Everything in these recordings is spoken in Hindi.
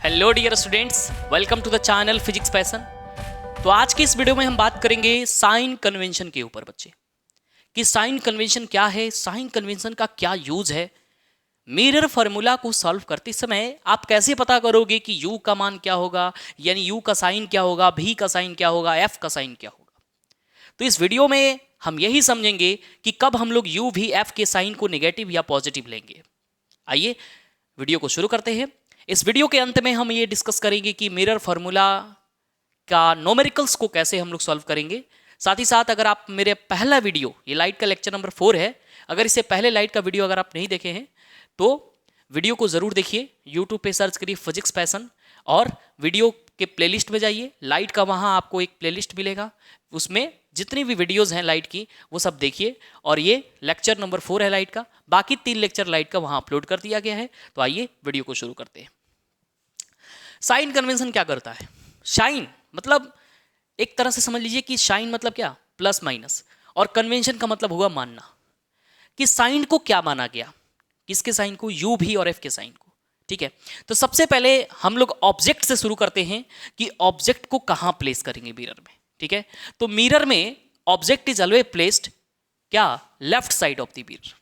Hello dear students, welcome to the channel physics passion. तो आज की इस वीडियो में हम बात करेंगे साइन कन्वेंशन के ऊपर बच्चे, कि साइन कन्वेंशन क्या है, साइन कन्वेंशन का क्या यूज है। मिरर फार्मूला को सॉल्व करते समय आप कैसे पता करोगे कि u का मान क्या होगा, यानी u का साइन क्या होगा, v का साइन क्या होगा, f का साइन क्या होगा। तो इस वीडियो में हम यही समझेंगे कि कब हम लोग u, v, f के साइन को नेगेटिव या पॉजिटिव लेंगे। आइए वीडियो को शुरू करते हैं। इस वीडियो के अंत में हम ये डिस्कस करेंगे कि मिरर फार्मूला का न्यूमेरिकल्स को कैसे हम लोग सॉल्व करेंगे। साथ ही साथ अगर आप मेरे पहला वीडियो, ये लाइट का लेक्चर नंबर 4 है, अगर इससे पहले लाइट का वीडियो अगर आप नहीं देखे हैं तो वीडियो को ज़रूर देखिए। यूट्यूब पे सर्च करिए फिजिक्स पैशन और वीडियो के प्लेलिस्ट में जाइए। लाइट का वहाँ आपको एक प्लेलिस्ट मिलेगा, उसमें जितनी भी वीडियोज़ हैं लाइट की वो सब देखिए। और ये लेक्चर नंबर 4 है लाइट का, बाकी 3 लेक्चर लाइट का वहाँ अपलोड कर दिया गया है। तो आइए वीडियो को शुरू करते हैं। साइन कन्वेंशन क्या करता है? साइन मतलब एक तरह से समझ लीजिए कि साइन मतलब क्या, प्लस माइनस, और कन्वेंशन का मतलब हुआ मानना, कि साइन को क्या माना गया, किसके साइन को, u, v और f के साइन को। ठीक है, तो सबसे पहले हम लोग ऑब्जेक्ट से शुरू करते हैं कि ऑब्जेक्ट को कहां प्लेस करेंगे मिरर में। ठीक है, तो मिरर में ऑब्जेक्ट इज ऑलवेज प्लेस्ड क्या, left side of the mirror,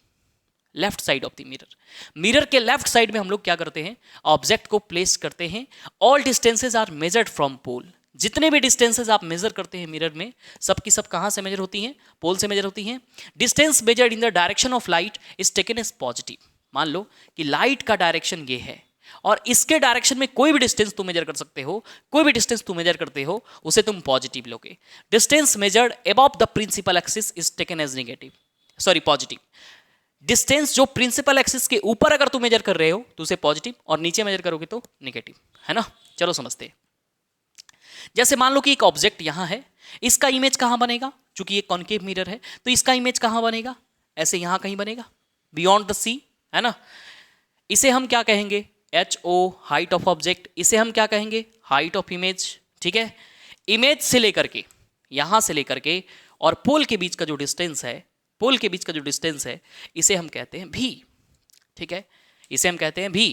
left side of the mirror. Mirror के लेफ्ट साइड में हम लोग क्या करते हैं, ऑब्जेक्ट को प्लेस करते हैं। All distances are measured from pole, जितने भी डिस्टेंसेज आप मेजर करते हैं मिरर में, सब की सब कहां से मेजर होती हैं, पोल से मेजर होती हैं। Distance measured in the direction of light is taken as positive. मान लो कि लाइट का डायरेक्शन ये है और इसके डायरेक्शन में कोई भी डिस्टेंस तुम मेजर कर सकते हो, कोई भी डिस्टेंस तुम मेजर करते हो उसे तुम पॉजिटिव लोगे। Distance measured above the principal axis is taken as negative, sorry positive. Distance जो प्रिंसिपल एक्सिस के ऊपर अगर तुम मेजर कर रहे हो तो उसे पॉजिटिव, और नीचे मेजर करोगे तो नेगेटिव, है ना। चलो समझते हैं। जैसे मान लो कि एक ऑब्जेक्ट यहां है, इसका इमेज कहां बनेगा, चूंकि ये कॉन्केव मिरर है तो इसका इमेज कहां बनेगा, ऐसे यहां कहीं बनेगा, बियॉन्ड द सी, है ना। इसे हम क्या कहेंगे, HO, हाइट ऑफ ऑब्जेक्ट। इसे हम क्या कहेंगे, हाइट ऑफ इमेज। ठीक है, इमेज से लेकर के, यहां से लेकर के और पोल के बीच का जो डिस्टेंस है, पोल के बीच का जो डिस्टेंस है इसे हम कहते हैं v। ठीक है, इसे हम कहते हैं v।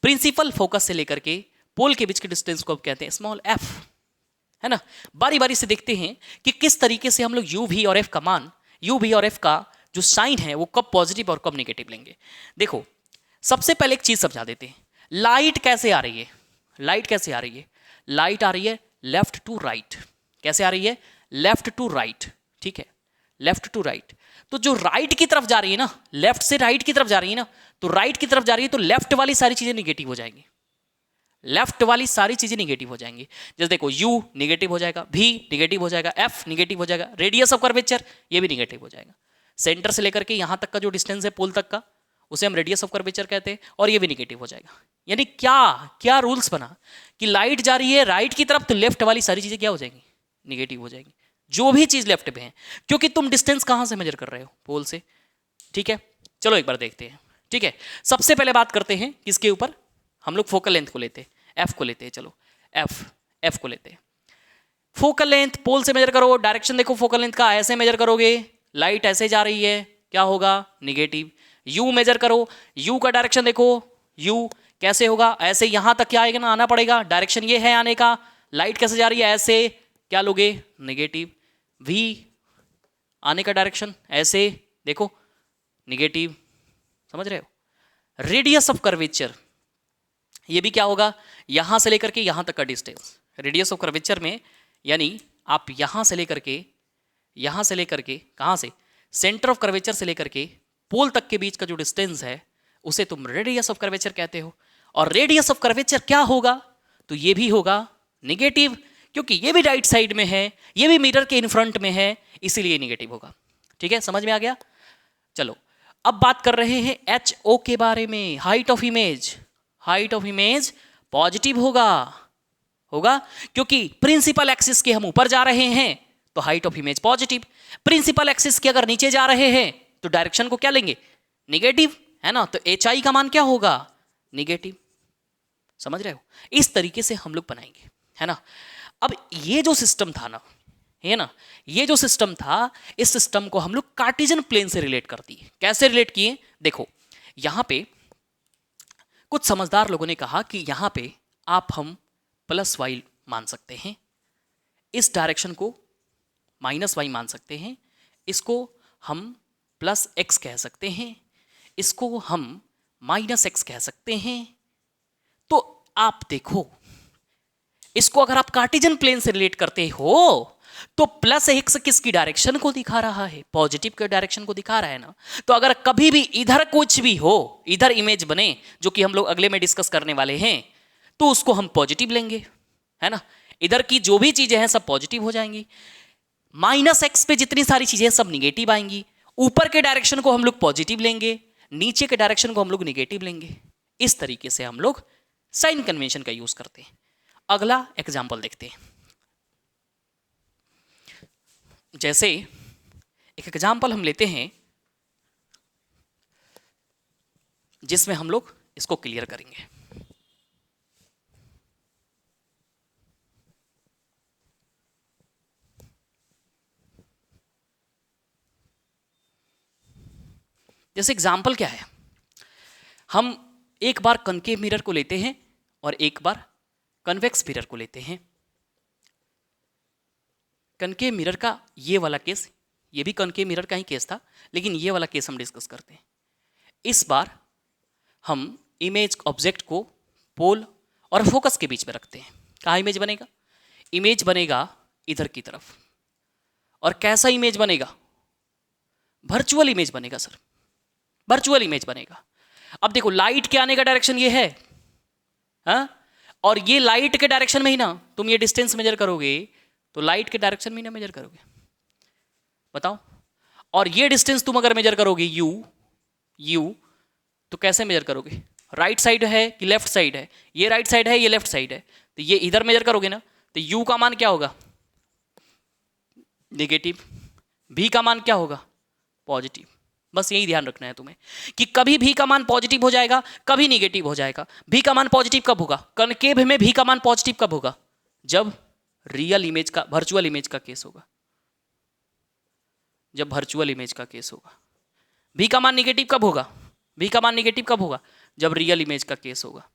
प्रिंसिपल फोकस से लेकर के पोल के बीच के डिस्टेंस को हम कहते हैं स्मॉल f, है ना। बारी बारी से देखते हैं कि किस तरीके से हम लोग u, v और f का मान, u, v और f का जो साइन है वो कब पॉजिटिव और कब नेगेटिव लेंगे। देखो सबसे पहले एक चीज समझा देते हैं, लाइट कैसे आ रही है, लाइट कैसे आ रही है, लाइट आ रही है लेफ्ट टू राइट। कैसे आ रही है, लेफ्ट टू राइट। ठीक है, लेफ्ट टू राइट। तो जो राइट की तरफ जा रही है ना, लेफ्ट से राइट की तरफ जा रही है ना, तो राइट की तरफ जा रही है तो लेफ्ट वाली सारी चीजें निगेटिव हो जाएंगी, लेफ्ट वाली सारी चीजें निगेटिव हो जाएंगी। जैसे देखो u निगेटिव हो जाएगा, v निगेटिव हो जाएगा, f निगेटिव हो जाएगा, रेडियस ऑफ कर्वेचर ये भी निगेटिव हो जाएगा। सेंटर से लेकर के यहां तक का जो डिस्टेंस है पोल तक का, उसे हम रेडियस ऑफ कर्वेचर कहते हैं, और ये भी निगेटिव हो जाएगा। यानी क्या क्या रूल्स बना कि लाइट जा रही है राइट की तरफ तो लेफ्ट वाली सारी चीजें क्या हो जाएंगी, निगेटिव हो जाएंगी, जो भी चीज लेफ्ट में है, क्योंकि तुम डिस्टेंस कहां से मेजर कर रहे हो, पोल से। ठीक है, चलो एक बार देखते हैं। ठीक है, सबसे पहले बात करते हैं किसके ऊपर, हम लोग फोकल लेंथ को लेते हैं, एफ को लेते हैं। चलो एफ को लेते हैं। फोकल लेंथ पोल से मेजर करो, डायरेक्शन देखो फोकल लेंथ का, ऐसे मेजर करोगे, लाइट ऐसे जा रही है, क्या होगा, निगेटिव। यू मेजर करो, यू का डायरेक्शन देखो, यू कैसे होगा, ऐसे यहां तक क्या आएगा ना, आना पड़ेगा, डायरेक्शन ये है आने का, लाइट कैसे जा रही है, ऐसे, क्या लोगे, नेगेटिव। वी आने का डायरेक्शन ऐसे देखो, निगेटिव, समझ रहे हो। रेडियस ऑफ कर्वेचर, ये भी क्या होगा, यहां से लेकर के यहां तक का डिस्टेंस, रेडियस ऑफ कर्वेचर में, यानी आप यहां से लेकर के कहां से, सेंटर ऑफ कर्वेचर से लेकर के पोल तक के बीच का जो डिस्टेंस है उसे तुम रेडियस ऑफ कर्वेचर कहते हो। और रेडियस ऑफ कर्वेचर क्या होगा, तो ये भी होगा निगेटिव, क्योंकि ये भी राइट साइड में है, ये भी मिरर के इन फ्रंट में है, इसीलिए निगेटिव होगा। ठीक है, समझ में आ गया। चलो अब बात कर रहे हैं HO के बारे में, height of image. Height of image positive होगा क्योंकि प्रिंसिपल एक्सिस के हम ऊपर जा रहे हैं तो height of image positive. Principal axis के अगर नीचे जा रहे हैं तो डायरेक्शन को क्या लेंगे, निगेटिव, है ना। तो HI का मान क्या होगा, निगेटिव। समझ रहे हो, इस तरीके से हम लोग बनाएंगे, है ना। अब ये जो सिस्टम था ना, है ना, ये जो सिस्टम था, इस सिस्टम को हम लोग कार्टेशियन प्लेन से रिलेट कर दिए। कैसे रिलेट किए, देखो यहां पे कुछ समझदार लोगों ने कहा कि यहां पे आप हम प्लस वाई मान सकते हैं, इस डायरेक्शन को माइनस वाई मान सकते हैं, इसको हम प्लस एक्स कह सकते हैं, इसको हम माइनस एक्स कह सकते हैं। तो आप देखो, इसको अगर आप कार्टेशियन प्लेन से रिलेट करते हो तो प्लस एक्स किसकी डायरेक्शन को दिखा रहा है? पॉजिटिव के डायरेक्शन को दिखा रहा है ना। तो अगर कभी भी इधर कुछ भी हो, इधर इमेज बने, जो कि हम लोग अगले में डिस्कस करने वाले हैं, तो उसको हम पॉजिटिव लेंगे, है ना। इधर की जो भी चीजें हैं सब पॉजिटिव हो जाएंगी, माइनस एक्स पे जितनी सारी चीजें सब निगेटिव आएंगी। ऊपर के डायरेक्शन को हम लोग पॉजिटिव लेंगे, नीचे के डायरेक्शन को हम लोग निगेटिव लेंगे। इस तरीके से हम लोग साइन कन्वेंशन का यूज करते हैं। अगला एग्जाम्पल देखते हैं। जैसे एक एग्जाम्पल हम लेते हैं जिसमें हम लोग इसको क्लियर करेंगे। जैसे एग्जाम्पल क्या है, हम एक बार कनकेव मिरर को लेते हैं और एक बार कन्वेक्स मिरर को लेते हैं। कनकेव मिरर का ये वाला केस, ये भी कनकेव मिरर का ही केस था, लेकिन ये वाला केस हम डिस्कस करते हैं। इस बार हम इमेज ऑब्जेक्ट को पोल और फोकस के बीच में रखते हैं। कहाँ इमेज बनेगा? इमेज बनेगा इधर की तरफ। और कैसा इमेज बनेगा? वर्चुअल इमेज बनेगा सर, वर्चुअल इमेज बनेगा। अब देखो, लाइट के आने का डायरेक्शन ये है, हाँ? और ये लाइट के डायरेक्शन में ही ना तुम ये डिस्टेंस मेजर करोगे, तो लाइट के डायरेक्शन में ही ना मेजर करोगे, बताओ। और ये डिस्टेंस तुम अगर मेजर करोगे यू, तो कैसे मेजर करोगे? राइट साइड है कि लेफ्ट साइड है? ये राइट साइड है, ये लेफ्ट साइड है, तो ये इधर मेजर करोगे ना, तो यू का मान क्या होगा? नेगेटिव। भी का मान क्या होगा? पॉजिटिव। बस यही ध्यान रखना है तुम्हें कि कभी भी का मान पॉजिटिव हो जाएगा, कभी निगेटिव हो जाएगा। भी का मान पॉजिटिव कब होगा? कनकेव में भी का मान पॉजिटिव कब होगा? जब रियल इमेज का, वर्चुअल इमेज का केस होगा, जब वर्चुअल इमेज का केस होगा। भी का मान निगेटिव कब होगा? भी का मान निगेटिव कब होगा? जब रियल इमेज का केस होगा,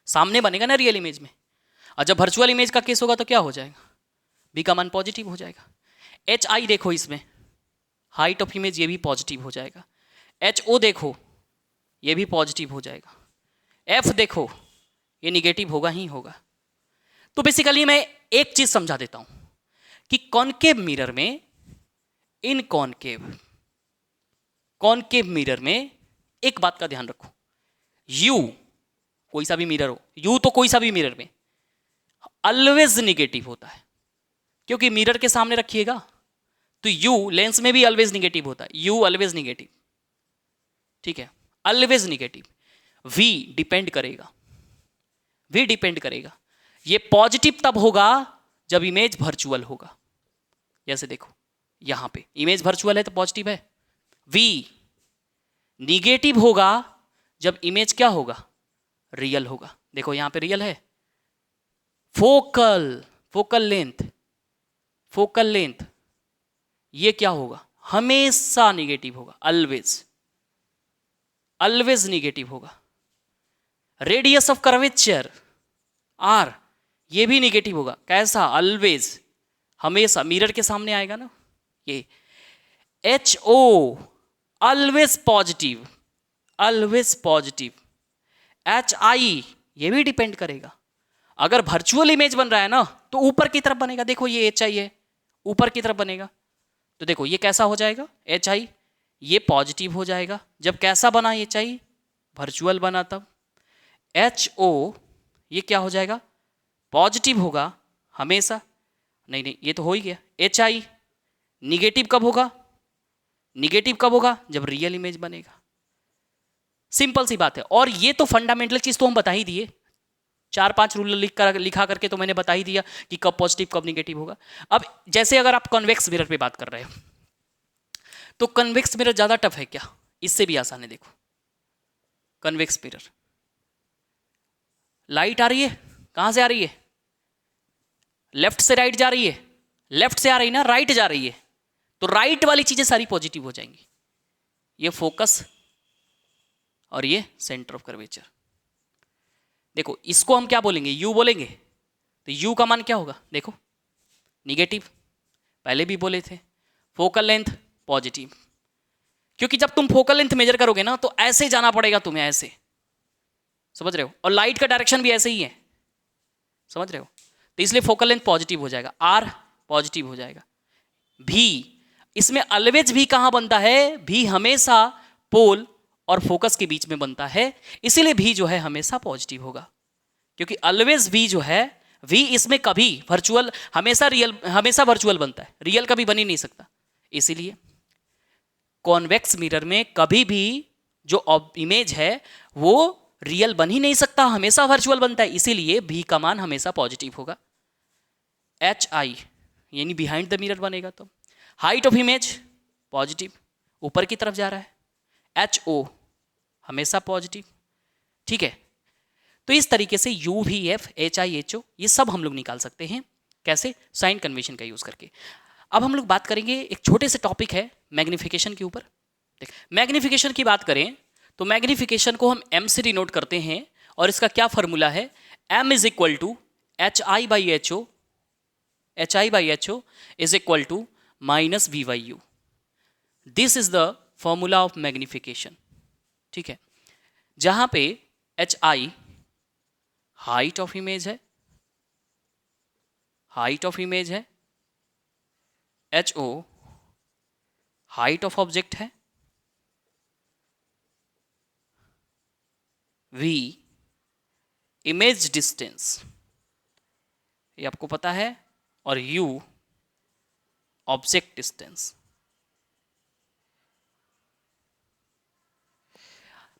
सामने बनेगा ना रियल इमेज में। और जब वर्चुअल इमेज का केस होगा तो क्या हो जाएगा? भी का मान पॉजिटिव हो जाएगा। एच आई देखो, इसमें हाइट ऑफ इमेज ये भी पॉजिटिव हो जाएगा। एच ओ देखो, ये भी पॉजिटिव हो जाएगा। एफ देखो, ये निगेटिव होगा ही होगा। तो बेसिकली मैं एक चीज समझा देता हूं कि कॉनकेव मिरर में, इन कॉनकेव मिरर में एक बात का ध्यान रखो, यू कोई सा भी मिरर हो, यू तो कोई सा भी मिरर में ऑलवेज निगेटिव होता है, क्योंकि मिरर के सामने रखिएगा तो यू लेंस में भी ऑलवेज निगेटिव होता है, यू ऑलवेज निगेटिव, ठीक है, ऑलवेज निगेटिव। वी डिपेंड करेगा, वी डिपेंड करेगा। ये पॉजिटिव तब होगा जब इमेज वर्चुअल होगा। जैसे देखो यहां पे इमेज वर्चुअल है तो पॉजिटिव है। वी निगेटिव होगा जब इमेज क्या होगा? रियल होगा। देखो यहां पे रियल है। फोकल लेंथ ये क्या होगा? हमेशा निगेटिव होगा, ऑलवेज निगेटिव होगा। रेडियस ऑफ कर्वेचर आर, ये भी निगेटिव होगा। कैसा? ऑलवेज, हमेशा मिरर के सामने आएगा ना ये। H O always positive, H I ये भी डिपेंड करेगा। अगर वर्चुअल इमेज बन रहा है ना तो ऊपर की तरफ बनेगा। देखो ये एच आई है, ऊपर की तरफ बनेगा, तो देखो ये कैसा हो जाएगा? एच आई ये पॉजिटिव हो जाएगा। जब कैसा बना एच आई? वर्चुअल बना तब। एच ओ ये क्या हो जाएगा? पॉजिटिव होगा हमेशा। नहीं, ये तो हो ही गया। एच आई निगेटिव कब होगा? निगेटिव कब होगा? जब रियल इमेज बनेगा। सिंपल सी बात है। और ये तो फंडामेंटल चीज तो हम बता ही दिए, 4-5 रूल लिखा करके तो मैंने बता ही दिया कि कब पॉजिटिव कब निगेटिव होगा। अब जैसे अगर आप कन्वेक्स मिरर पे बात कर रहे हो तो कन्वेक्स मिरर ज्यादा टफ है क्या? इससे भी आसान है। देखो कन्वेक्स मिरर, लाइट आ रही है, कहां से आ रही है? लेफ्ट से राइट जा रही है, लेफ्ट से आ रही ना, राइट जा रही है, तो राइट वाली चीजें सारी पॉजिटिव हो जाएंगी। ये फोकस और ये सेंटर ऑफ कर्वेचर। देखो इसको हम क्या बोलेंगे, यू बोलेंगे, तो यू का मान क्या होगा, देखो निगेटिव, पहले भी बोले थे। फोकल लेंथ पॉजिटिव, क्योंकि जब तुम फोकल लेंथ मेजर करोगे ना तो ऐसे जाना पड़ेगा तुम्हें, ऐसे, समझ रहे हो, और लाइट का डायरेक्शन भी ऐसे ही है, समझ रहे हो, तो इसलिए फोकल लेंथ पॉजिटिव हो जाएगा, आर पॉजिटिव हो जाएगा। भी, इसमें ऑलवेज भी कहां बनता है, भी हमेशा पोल और फोकस के बीच में बनता है, इसीलिए भी जो है हमेशा पॉजिटिव होगा, क्योंकि ऑलवेज भी जो है, वी इसमें कभी वर्चुअल, हमेशा रियल, हमेशा वर्चुअल बनता है, रियल कभी बन ही नहीं सकता। इसीलिए कॉन्वेक्स मिरर में कभी भी जो इमेज है वो रियल बन ही नहीं सकता, हमेशा वर्चुअल बनता है, इसीलिए भी का मान हमेशा पॉजिटिव होगा। एच आई यानी बिहाइंड द मिरर बनेगा, तो हाइट ऑफ इमेज पॉजिटिव, ऊपर की तरफ जा रहा है। एच ओ हमेशा पॉजिटिव, ठीक है। तो इस तरीके से U V F H I H O ये सब हम लोग निकाल सकते हैं, कैसे, साइन कन्वेंशन का यूज करके। अब हम लोग बात करेंगे, एक छोटे से टॉपिक है मैग्निफिकेशन के ऊपर। मैग्निफिकेशन की बात करें तो मैग्निफिकेशन को हम एम से डिनोट करते हैं, और इसका क्या फॉर्मूला है, M is equal to H I by H O, H I by H O is equal to minus V by U. This is the formula of magnification, ठीक है, जहां पे H I height of image है, हाइट ऑफ इमेज है, H O height of object है, वी इमेज डिस्टेंस, ये आपको पता है, और यू ऑब्जेक्ट डिस्टेंस।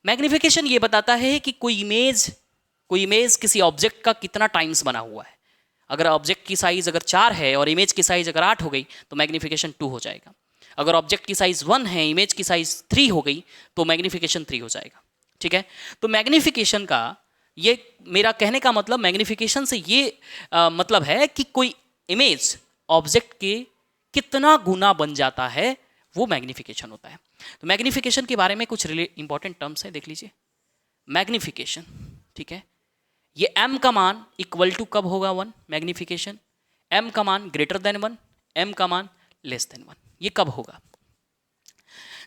मैग्निफिकेशन ये बताता है कि कोई इमेज किसी ऑब्जेक्ट का कितना टाइम्स बना हुआ है। अगर ऑब्जेक्ट की साइज अगर 4 है और इमेज की साइज अगर 8 हो गई तो मैग्निफिकेशन 2 हो जाएगा। अगर ऑब्जेक्ट की साइज 1 है, इमेज की साइज 3 हो गई तो मैग्निफिकेशन 3 हो जाएगा, ठीक है। तो मैग्निफिकेशन का ये, मेरा कहने का मतलब मैग्निफिकेशन से ये मतलब है कि कोई इमेज ऑब्जेक्ट के कितना गुना बन जाता है, वो मैग्निफिकेशन होता है। तो मैग्निफिकेशन के बारे में कुछ इंपॉर्टेंट टर्म्स है, देख लीजिए। मैग्निफिकेशन, ठीक है, ये m का मान इक्वल टू कब होगा 1, मैग्निफिकेशन m का मान ग्रेटर देन 1, m का मान लेस देन 1, ये कब होगा।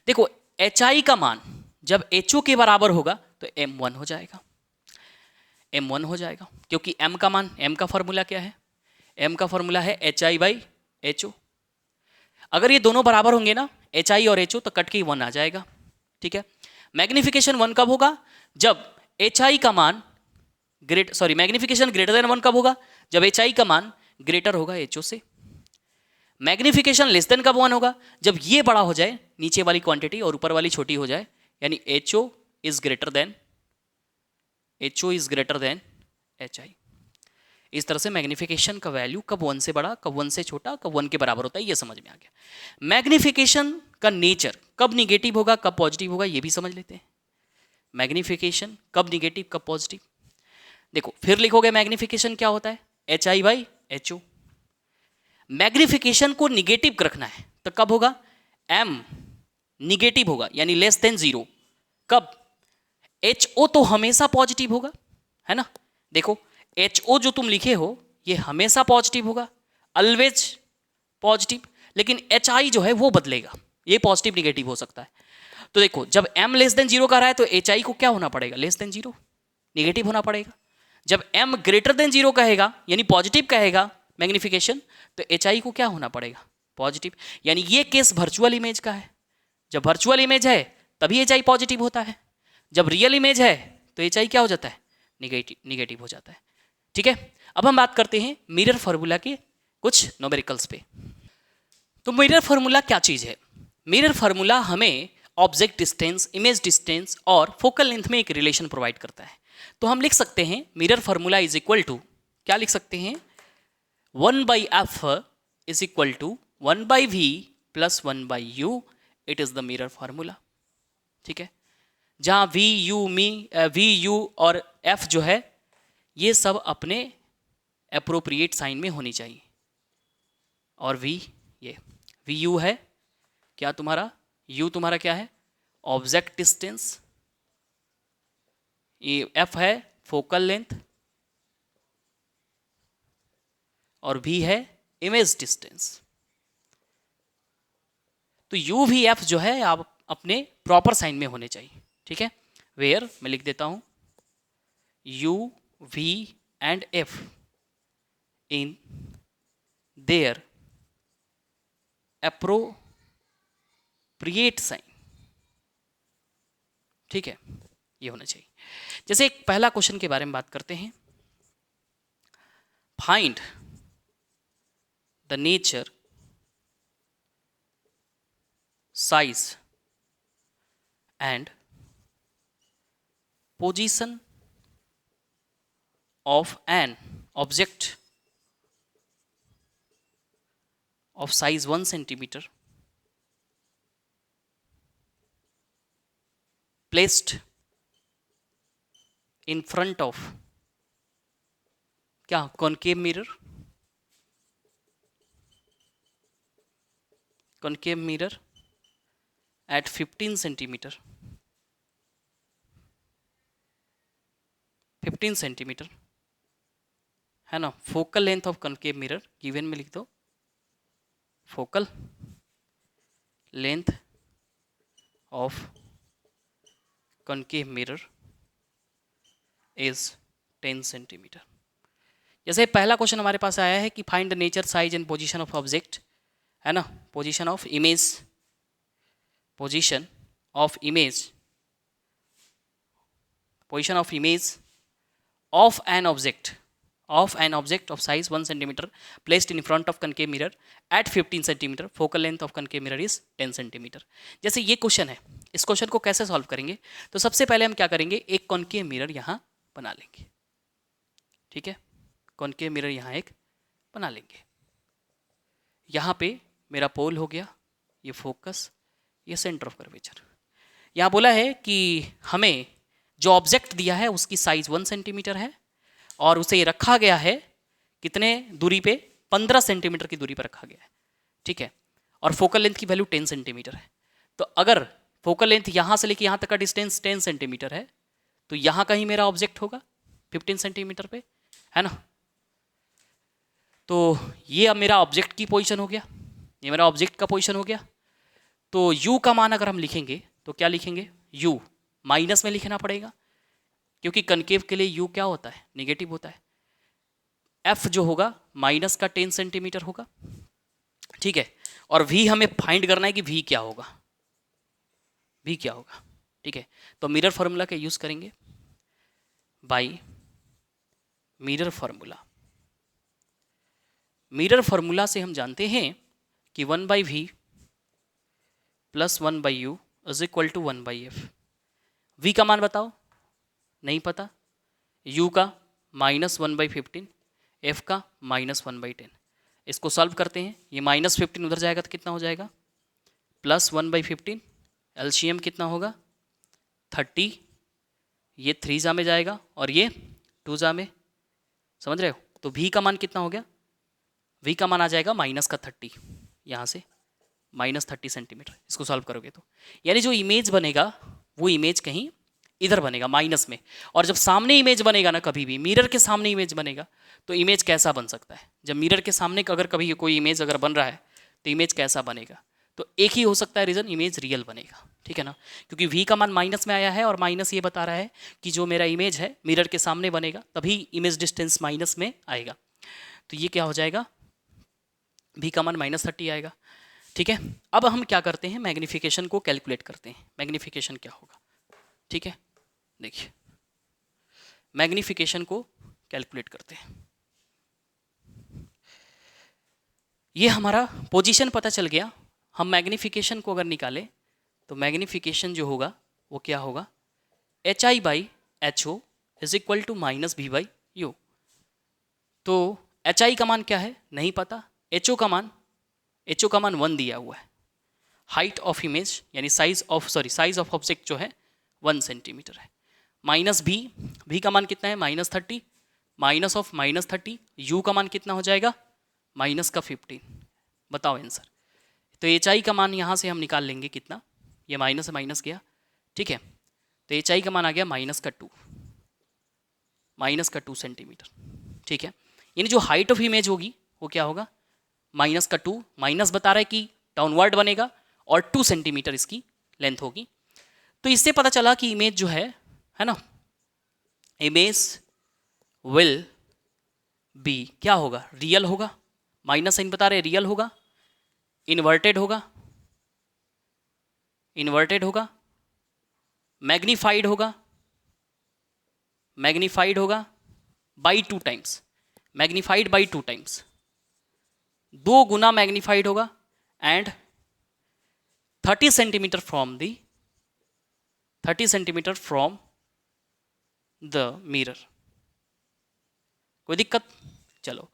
देखो hi का मान जब ho के बराबर होगा तो m1 हो जाएगा, m1 हो जाएगा, क्योंकि m का मान, m का फॉर्मूला क्या है, m का फॉर्मूला है hi बाई ho। अगर ये दोनों बराबर होंगे ना, hi और ho, तो कट के 1 आ जाएगा, ठीक है। मैग्निफिकेशन 1 कब होगा, जब hi का मान मैग्निफिकेशन ग्रेटर देन 1 कब होगा, जब hi का मान ग्रेटर होगा ho से। मैग्निफिकेशन लेस देन कब 1 होगा, जब ये बड़ा हो जाए, नीचे वाली क्वांटिटी और ऊपर वाली छोटी हो जाए, यानी ho is greater than hi। इस तरह से मैग्निफिकेशन का वैल्यू कब 1 से बड़ा, कब 1 से छोटा, कब 1 के बराबर होता है, ये समझ में आ गया। मैग्निफिकेशन का नेचर, कब निगेटिव होगा कब पॉजिटिव होगा, ये भी समझ लेते हैं। मैग्निफिकेशन कब निगेटिव कब पॉजिटिव, देखो फिर लिखोगे मैग्निफिकेशन क्या होता है, H I by H O. Magnification को निगेटिव रखना है तो कब होगा, एम निगेटिव होगा यानी लेस देन 0, कब, एच ओ तो हमेशा पॉजिटिव होगा, है ना। देखो एच ओ जो तुम लिखे हो ये हमेशा पॉजिटिव होगा, ऑलवेज पॉजिटिव, लेकिन एच आई जो है वो बदलेगा, ये पॉजिटिव निगेटिव हो सकता है। तो देखो जब m लेस देन 0 का रहा है तो एच आई को क्या होना पड़ेगा, लेस देन 0, निगेटिव होना पड़ेगा। जब m ग्रेटर देन 0 कहेगा यानी पॉजिटिव कहेगा मैग्निफिकेशन, तो एच आई को क्या होना पड़ेगा, पॉजिटिव। यानी ये केस वर्चुअल इमेज का है, जब वर्चुअल इमेज है तभी एच आई पॉजिटिव होता है, जब रियल इमेज है तो एच आई क्या हो जाता है, निगेटिव हो जाता है, ठीक है। अब हम बात करते हैं मिरर फार्मूला के कुछ न्यूमेरिकल्स पे। तो मिरर फार्मूला क्या चीज है, मिरर फार्मूला हमें ऑब्जेक्ट डिस्टेंस, इमेज डिस्टेंस और फोकल लेंथ में एक रिलेशन प्रोवाइड करता है। तो हम लिख सकते हैं mirror formula is equal to, क्या लिख सकते हैं, 1 by f is equal to 1 by v plus 1 by u, it is the mirror formula, ठीक है। जहां वी यू और एफ जो है ये सब अपने एप्रोप्रिएट साइन में होनी चाहिए, और ये वी यू है क्या तुम्हारा, यू तुम्हारा क्या है, ऑब्जेक्ट डिस्टेंस, ये एफ है फोकल लेंथ और v है इमेज डिस्टेंस। तो u v f जो है आप अपने प्रॉपर साइन में होने चाहिए, ठीक है। वेयर मैं लिख देता हूं u v and f in their appropriate sign, ठीक है, ये होना चाहिए। जैसे एक पहला क्वेश्चन के बारे में बात करते हैं, find the nature, size and position of an object of size 1 centimeter placed in front of क्या concave mirror, concave mirror at 15 centimeter, 15 centimeter है ना। Focal length of concave mirror given में लिख दो, focal length of concave mirror is 10 centimetre. जैसे पहला क्वेश्चन हमारे पास आया है कि find the nature, size and position of object, है ना, position of image, position of image, position of image of an object, of an object of size 1 centimeter placed in front of concave mirror at 15 centimeter, focal length of concave mirror is 10 centimeter। जैसे ये क्वेश्चन है, इस क्वेश्चन को कैसे सॉल्व करेंगे, तो सबसे पहले हम क्या करेंगे, एक कॉन्केव मिरर यहाँ बना लेंगे, ठीक है, कॉन्केव मिरर यहाँ एक बना लेंगे। यहाँ पे मेरा पोल हो गया, ये फोकस, ये सेंटर ऑफ कर्वेचर। यहाँ बोला है कि हमें जो ऑब्जेक्ट दिया है उसकी साइज 1 सेंटीमीटर है और उसे रखा गया है कितने दूरी पे, 15 सेंटीमीटर की दूरी पर रखा गया है, ठीक है, और फोकल लेंथ की वैल्यू 10 सेंटीमीटर है। तो अगर फोकल लेंथ यहाँ से लेके यहाँ तक का डिस्टेंस 10 सेंटीमीटर है तो यहाँ कहीं मेरा ऑब्जेक्ट होगा 15 सेंटीमीटर पे, है ना। तो ये अब मेरा ऑब्जेक्ट की पोजीशन हो गया, ये मेरा ऑब्जेक्ट का पोजीशन हो गया। तो u का मान अगर हम लिखेंगे तो क्या लिखेंगे, u माइनस में लिखना पड़ेगा क्योंकि कनकेव के लिए u क्या होता है, नेगेटिव होता है। f जो होगा माइनस का 10 सेंटीमीटर होगा, ठीक है, और v हमें फाइंड करना है कि v क्या होगा, v क्या होगा, ठीक है। तो मिरर फार्मूला का यूज करेंगे, by mirror formula. Mirror formula से हम जानते हैं कि 1/v plus 1/u is equal to 1/f। v का मान बताओ, नहीं पता, u का -1/15, f का -1/10। इसको सॉल्व करते हैं, ये -15 उधर जाएगा तो कितना हो जाएगा, +1/15, एलसीएम कितना होगा 30, ये 3 जा में जाएगा और ये 2 जा में, समझ रहे हो। तो v का मान कितना हो गया, v का मान आ जाएगा -30, यहाँ से -30 सेंटीमीटर। इसको सॉल्व करोगे तो यानी जो इमेज बनेगा वो इमेज कहीं इधर बनेगा माइनस में, और जब सामने इमेज बनेगा ना, कभी भी मिरर के सामने इमेज बनेगा तो इमेज कैसा बन सकता है, जब मिरर के सामने अगर कभी कोई इमेज अगर बन रहा है तो इमेज कैसा बनेगा, तो एक ही हो सकता है रीज़न, इमेज रियल बनेगा, ठीक है ना, क्योंकि v का मान माइनस में आया है और माइनस ये बता रहा है कि जो मेरा इमेज है मिरर के सामने बनेगा तभी इमेज डिस्टेंस माइनस में आएगा। तो ये क्या हो जाएगा, v का मान -30 आएगा, ठीक है। अब हम क्या करते हैं, मैग्निफिकेशन को कैलकुलेट करते हैं। मैग्निफिकेशन क्या होगा, ठीक है, देखिए मैग्निफिकेशन को कैलकुलेट करते हैं। ये हमारा पोजीशन पता चल गया, हम मैग्निफिकेशन को अगर निकालें तो मैग्निफिकेशन जो होगा वो क्या होगा, HI/HO is equal to -V/U। तो HI का मान क्या है नहीं पता, HO का मान 1 दिया हुआ है, हाइट ऑफ इमेज यानी साइज ऑफ ऑब्जेक्ट जो है 1 सेंटीमीटर है, -v का मान कितना है -30, माइनस ऑफ -30, u का मान कितना हो जाएगा -15। बताओ आंसर। तो HI का मान यहाँ से हम निकाल लेंगे कितना, ये माइनस से माइनस गया, ठीक है, तो HI का मान आ गया -2। माइनस का 2 सेंटीमीटर, ठीक है। यानी जो हाइट ऑफ इमेज होगी वो क्या होगा, माइनस का 2, माइनस बता रहा है कि डाउनवर्ड बनेगा, और 2 सेंटीमीटर इसकी लेंथ होगी। तो इससे पता चला कि इमेज जो है ना, इमेज विल बी क्या होगा, रियल होगा, माइनस साइन बता रहे रियल होगा, इन्वर्टेड होगा, इन्वर्टेड होगा, मैग्नीफाइड होगा, मैग्नीफाइड होगा by 2 times, magnified by 2 times, 2 गुना मैग्नीफाइड होगा, and 30 centimetre from the 30 centimetre from the mirror. कोई दिक्कत? चलो,